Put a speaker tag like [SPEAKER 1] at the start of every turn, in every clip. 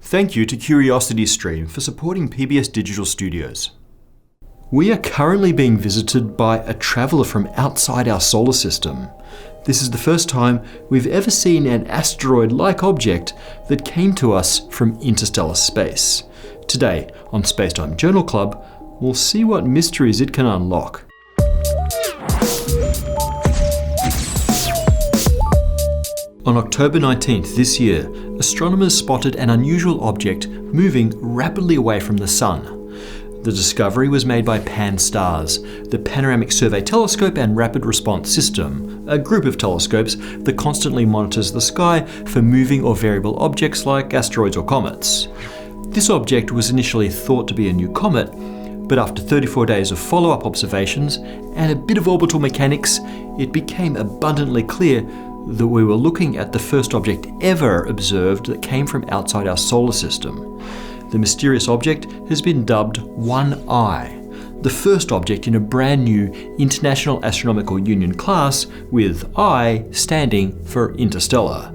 [SPEAKER 1] Thank you to CuriosityStream for supporting PBS Digital Studios. We are currently being visited by a traveller from outside our solar system. This is the first time we've ever seen an asteroid-like object that came to us from interstellar space. Today, on Spacetime Journal Club, we'll see what mysteries it can unlock. On October 19th this year, astronomers spotted an unusual object moving rapidly away from the Sun. The discovery was made by PAN-STARRS, the Panoramic Survey Telescope and Rapid Response System, a group of telescopes that constantly monitors the sky for moving or variable objects like asteroids or comets. This object was initially thought to be a new comet, but after 34 days of follow-up observations and a bit of orbital mechanics, it became abundantly clear that we were looking at the first object ever observed that came from outside our solar system. The mysterious object has been dubbed 1I, the first object in a brand new International Astronomical Union class, with I standing for Interstellar.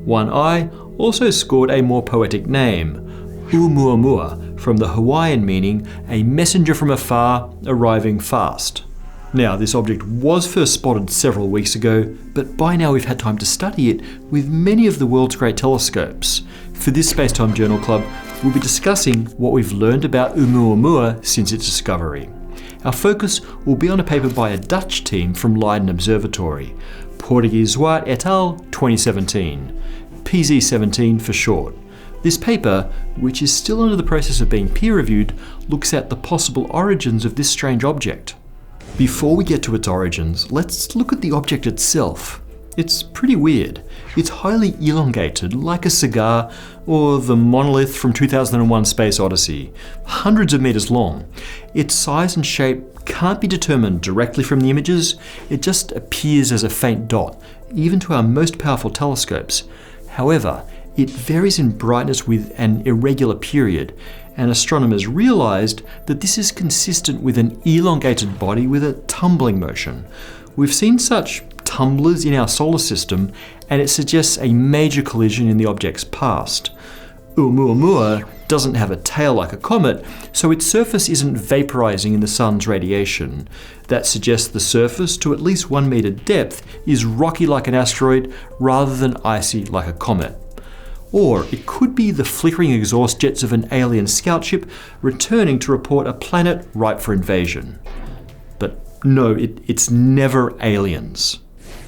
[SPEAKER 1] 1I also scored a more poetic name, Oumuamua, from the Hawaiian meaning a messenger from afar arriving fast. Now, this object was first spotted several weeks ago, but by now we've had time to study it with many of the world's great telescopes. For this Spacetime Journal Club, we'll be discussing what we've learned about Oumuamua since its discovery. Our focus will be on a paper by a Dutch team from Leiden Observatory, Portegies, Zwart et al. 2017, PZ17 for short. This paper, which is still under the process of being peer-reviewed, looks at the possible origins of this strange object. Before we get to its origins, let's look at the object itself. It's pretty weird. It's highly elongated, like a cigar or the monolith from 2001 Space Odyssey, hundreds of meters long. Its size and shape can't be determined directly from the images. It just appears as a faint dot, even to our most powerful telescopes. However, it varies in brightness with an irregular period, and astronomers realized that this is consistent with an elongated body with a tumbling motion. We've seen such tumblers in our solar system, and it suggests a major collision in the object's past. Oumuamua doesn't have a tail like a comet, so its surface isn't vaporizing in the sun's radiation. That suggests the surface, to at least 1 meter depth, is rocky like an asteroid rather than icy like a comet. Or it could be the flickering exhaust jets of an alien scout ship returning to report a planet ripe for invasion. But no, it's never aliens.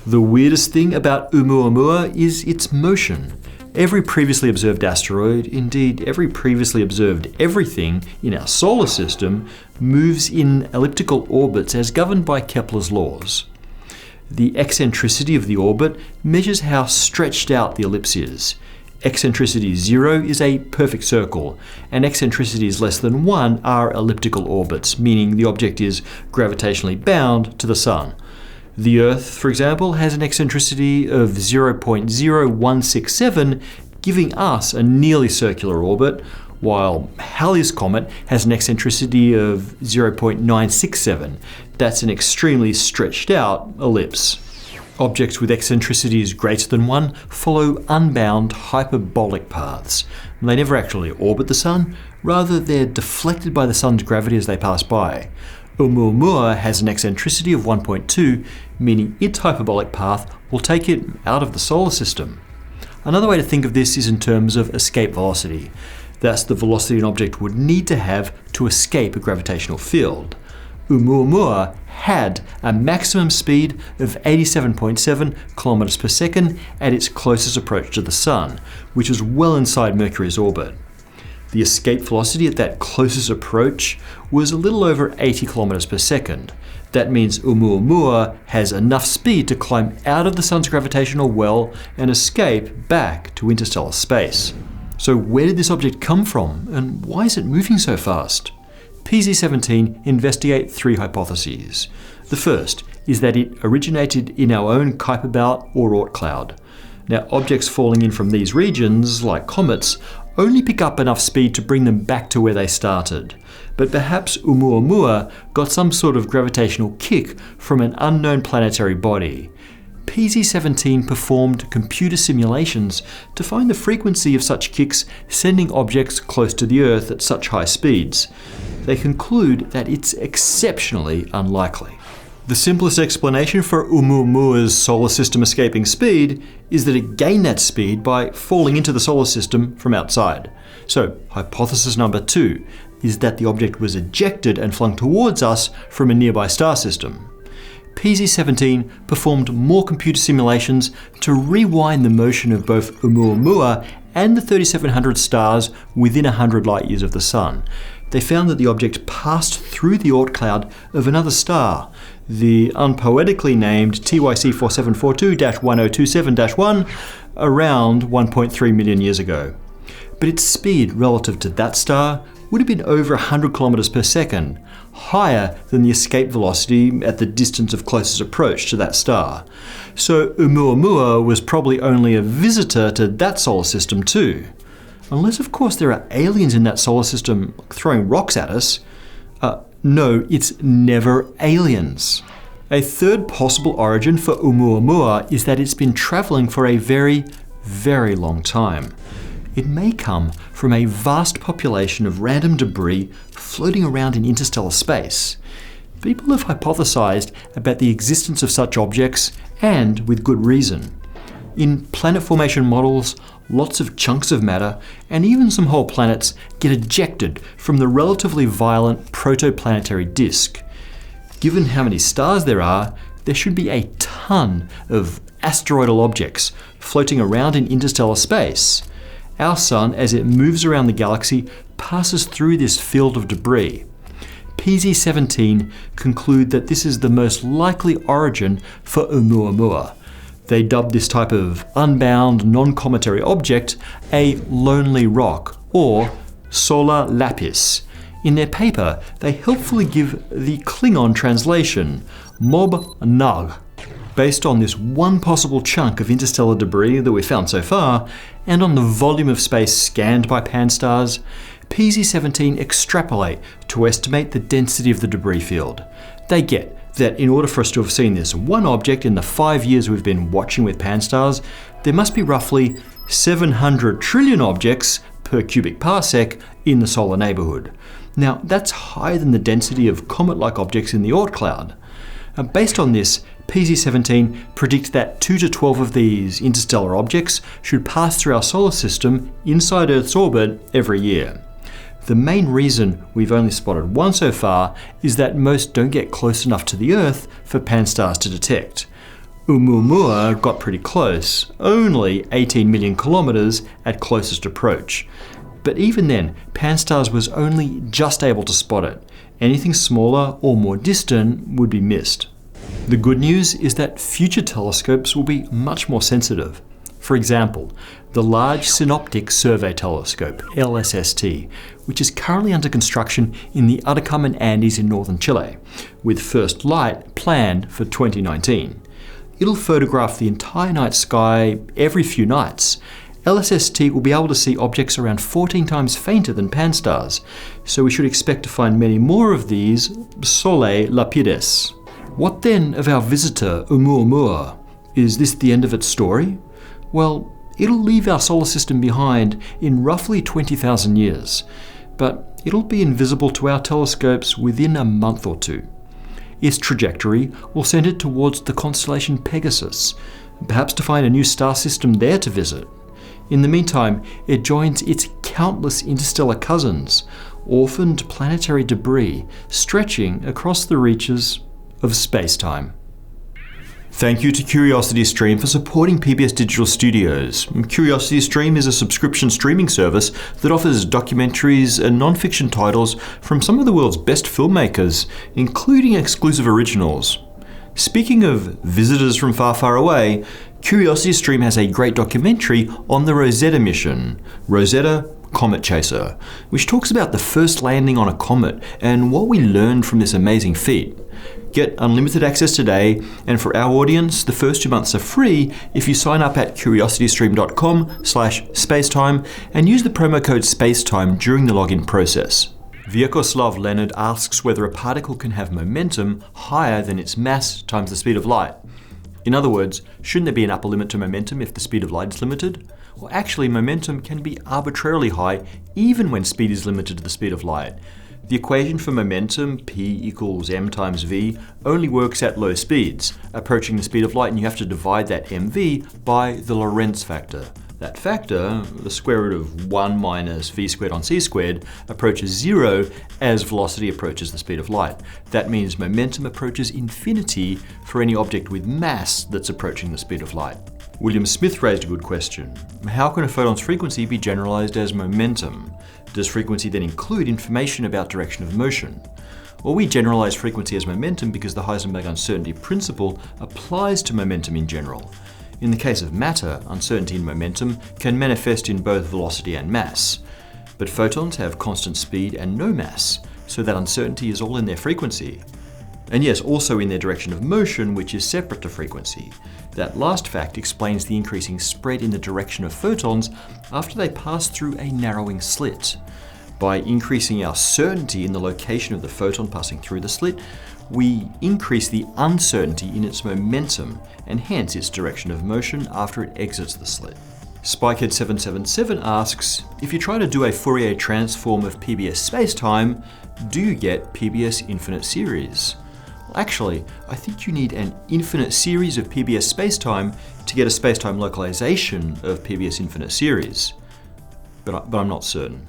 [SPEAKER 1] The weirdest thing about Oumuamua is its motion. Every previously observed asteroid, indeed every previously observed everything in our solar system, moves in elliptical orbits as governed by Kepler's laws. The eccentricity of the orbit measures how stretched out the ellipse is. Eccentricity 0 is a perfect circle, and eccentricities less than 1 are elliptical orbits, meaning the object is gravitationally bound to the Sun. The Earth, for example, has an eccentricity of 0.0167, giving us a nearly circular orbit, while Halley's comet has an eccentricity of 0.967. That's an extremely stretched out ellipse. Objects with eccentricities greater than 1 follow unbound hyperbolic paths. They never actually orbit the Sun, rather they're deflected by the Sun's gravity as they pass by. Oumuamua has an eccentricity of 1.2, meaning its hyperbolic path will take it out of the solar system. Another way to think of this is in terms of escape velocity. That's the velocity an object would need to have to escape a gravitational field. Oumuamua had a maximum speed of 87.7 kilometers per second at its closest approach to the Sun, which was well inside Mercury's orbit. The escape velocity at that closest approach was a little over 80 kilometers per second. That means Oumuamua has enough speed to climb out of the Sun's gravitational well and escape back to interstellar space. So where did this object come from, and why is it moving so fast? PZ17 investigate 3 hypotheses. The first is that it originated in our own Kuiper Belt or Oort cloud. Now, objects falling in from these regions, like comets, only pick up enough speed to bring them back to where they started. But perhaps Oumuamua got some sort of gravitational kick from an unknown planetary body. PZ-17 performed computer simulations to find the frequency of such kicks sending objects close to the Earth at such high speeds. They conclude that it's exceptionally unlikely. The simplest explanation for Oumuamua's solar system escaping speed is that it gained that speed by falling into the solar system from outside. So, hypothesis number 2 is that the object was ejected and flung towards us from a nearby star system. PZ-17 performed more computer simulations to rewind the motion of both Oumuamua and the 3700 stars within 100 light years of the Sun. They found that the object passed through the Oort cloud of another star, the unpoetically named TYC 4742-1027-1, around 1.3 million years ago. But its speed relative to that star would have been over 100 kilometers per second, higher than the escape velocity at the distance of closest approach to that star. So Oumuamua was probably only a visitor to that solar system too. Unless, of course, there are aliens in that solar system throwing rocks at us. No, it's never aliens. A third possible origin for Oumuamua is that it's been traveling for a very, very long time. It may come from a vast population of random debris floating around in interstellar space. People have hypothesized about the existence of such objects, and with good reason. In planet formation models, lots of chunks of matter, and even some whole planets, get ejected from the relatively violent protoplanetary disk. Given how many stars there should be a ton of asteroidal objects floating around in interstellar space. Our Sun, as it moves around the galaxy, passes through this field of debris. PZ-17 conclude that this is the most likely origin for Oumuamua. They dubbed this type of unbound, non-cometary object a lonely rock, or solar lapis. In their paper, they helpfully give the Klingon translation, mob nag, based on this one possible chunk of interstellar debris that we've found so far, and on the volume of space scanned by pan-stars. PZ-17 extrapolate to estimate the density of the debris field. They get that in order for us to have seen this one object in the 5 years we've been watching with pan-stars, there must be roughly 700 trillion objects per cubic parsec in the solar neighbourhood. Now, that's higher than the density of comet-like objects in the Oort cloud. Based on this, PZ-17 predicts that 2 to 12 of these interstellar objects should pass through our solar system inside Earth's orbit every year. The main reason we've only spotted one so far is that most don't get close enough to the Earth for pan-stars to detect. Oumuamua got pretty close, only 18 million kilometers at closest approach. But even then, pan-stars was only just able to spot it. Anything smaller or more distant would be missed. The good news is that future telescopes will be much more sensitive. For example, the Large Synoptic Survey Telescope, LSST, which is currently under construction in the Atacama Andes in northern Chile, with first light planned for 2019. It'll photograph the entire night sky every few nights. LSST will be able to see objects around 14 times fainter than pan-stars, so we should expect to find many more of these Soleil Lapides. What then of our visitor, Oumuamua? Is this the end of its story? Well, it'll leave our solar system behind in roughly 20,000 years, but it'll be invisible to our telescopes within a month or two. Its trajectory will send it towards the constellation Pegasus, perhaps to find a new star system there to visit. In the meantime, it joins its countless interstellar cousins, orphaned planetary debris stretching across the reaches of space-time. Thank you to CuriosityStream for supporting PBS Digital Studios. CuriosityStream is a subscription streaming service that offers documentaries and non-fiction titles from some of the world's best filmmakers, including exclusive originals. Speaking of visitors from far, far away, CuriosityStream has a great documentary on the Rosetta mission, Rosetta Comet Chaser, which talks about the first landing on a comet and what we learned from this amazing feat. Get unlimited access today, and for our audience, the first 2 months are free if you sign up at curiositystream.com/spacetime and use the promo code SPACETIME during the login process. Vyacheslav Leonard asks whether a particle can have momentum higher than its mass times the speed of light. In other words, shouldn't there be an upper limit to momentum if the speed of light is limited? Well, actually, momentum can be arbitrarily high even when speed is limited to the speed of light. The equation for momentum, p equals m times v, only works at low speeds, approaching the speed of light, and you have to divide that mv by the Lorentz factor. That factor, the square root of 1 minus v squared on c squared, approaches 0 as velocity approaches the speed of light. That means momentum approaches infinity for any object with mass that's approaching the speed of light. William Smith raised a good question. How can a photon's frequency be generalized as momentum? Does frequency then include information about direction of motion? Well, we generalize frequency as momentum because the Heisenberg uncertainty principle applies to momentum in general. In the case of matter, uncertainty in momentum can manifest in both velocity and mass. But photons have constant speed and no mass, so that uncertainty is all in their frequency. And yes, also in their direction of motion, which is separate to frequency. That last fact explains the increasing spread in the direction of photons after they pass through a narrowing slit. By increasing our certainty in the location of the photon passing through the slit, we increase the uncertainty in its momentum and hence its direction of motion after it exits the slit. Spikehead777 asks, if you try to do a Fourier transform of PBS spacetime, do you get PBS infinite series? Well, actually, I think you need an infinite series of PBS spacetime to get a spacetime localization of PBS infinite series. But I'm not certain.